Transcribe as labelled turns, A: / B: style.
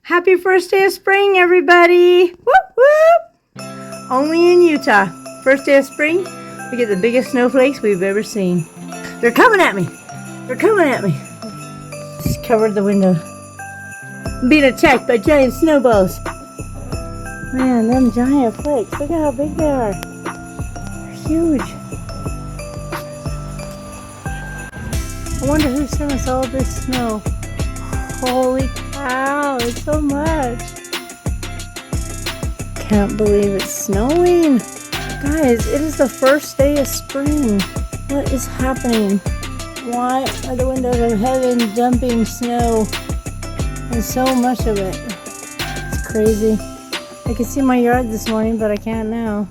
A: Happy first day of spring, everybody! Whoop whoop! Only in Utah. First day of spring, we get the biggest snowflakes we've ever seen. They're coming at me! They're coming at me! Just covered the window. I'm being attacked by giant snowballs. Man, them giant flakes. Look at how big they are. They're huge. I wonder who sent us all this snow. Holy cow, it's so much. Can't believe it's snowing. Guys, it is the first day of spring. What is happening? Why are the windows of heaven dumping snow? And so much of it. It's crazy. I could see my yard this morning, but I can't now.